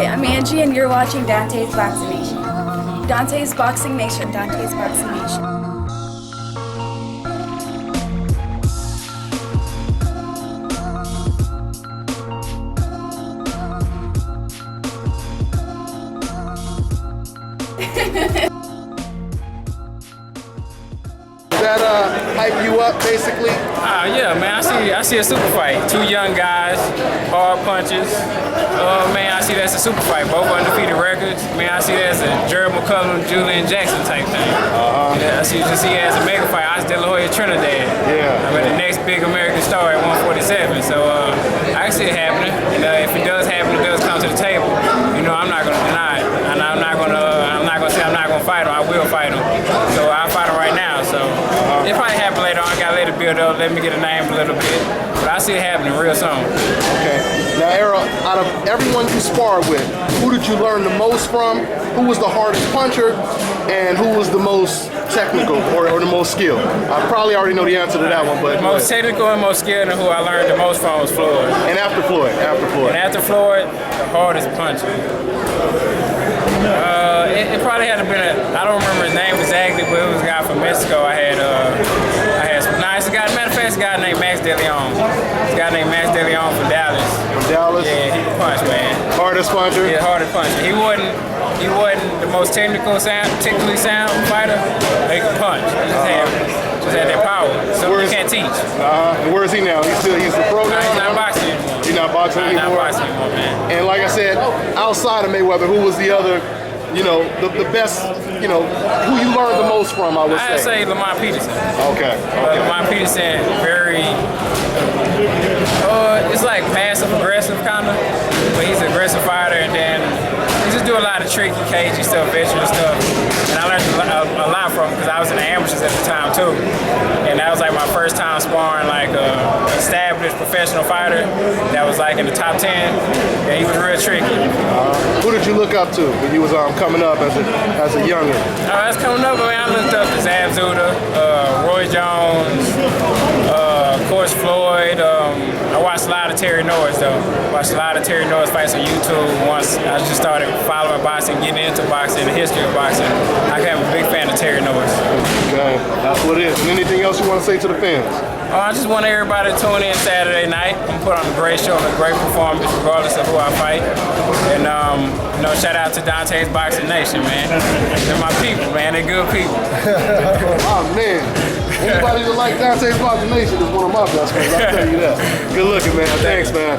Hi, I'm Angie, and you're watching Dante's Boxing Nation. Dante's Boxing Nation. Dante's Boxing Nation. That hype you up, basically? Yeah, man. I see a super fight. Two young guys, hard punches. Man, I see that's a super fight. Both undefeated records. Man, I see that as a Jared McCullum, Julian Jackson type thing. Yeah, I see it as a mega fight. I De La Hoya Trinidad. Yeah. I'm the next big American star at 147. So I can see it happening. And if it does happen, it does come to the table. You know, I'm not gonna deny it, and I'm not gonna say I'm not gonna fight him. I will fight him. So I'll fight him right now. So it probably happen later on. I gotta let it build up. Let me get a name a little bit. But I see it happening real soon. Okay. Now, Errol, out of everyone you sparred with, who did you learn the most from? Who was the hardest puncher? And who was the most technical or the most skilled? I probably already know the answer to that one, but the most technical and most skilled, and who I learned the most from was Floyd. And after Floyd? And after Floyd, the hardest puncher. It probably had to been I don't remember his name exactly, but it was a guy from Mexico. It's a guy, matter of fact, it's a guy named Max De Leon. It's a guy named Max De Leon from Dallas. From Dallas? Yeah, he can punch, man. Hardest puncher? Yeah, hardest puncher. He wasn't the most technically sound fighter, but he could punch. He just had that power. Something you can't teach. Where is he now? He's the pro now? He's not boxing anymore. He's not boxing anymore? He's not boxing anymore, man. And like I said, outside of Mayweather, who was the other, the best, who you learned the most from, I would say? I'd say Lamont Peterson. Okay. Lamont Peterson, very, it's like passive-aggressive kind of, but he's an aggressive fighter, and then he just do a lot of tricky, cagey stuff, veteran stuff, and I learned a lot from him because I was in the amateurs at the time too, and that was like my first time sparring like a established professional fighter that was like in the top 10, and he was real tricky. Who did you look up to when you was coming up as a youngin? That's coming up, I looked up to Zab Zuda, Roy Jones, of course Floyd. I watched a lot of Terry Norris though. Watched a lot of Terry Norris fights on YouTube. Once I just started following boxing, getting into boxing, the history of boxing, I became a big fan of Terry Norris. Okay, that's what it is. And anything else you want to say to the fans? I just want everybody to tune in Saturday night. I'm put on a great show and a great performance regardless of who I fight. And shout out to Dante's Boxing Nation, man. They're my people, man. They're good people. Oh man. Anybody that like Dante's Boxing Nation is one of my best friends, I'll tell you that. Good looking, man. Thanks, man.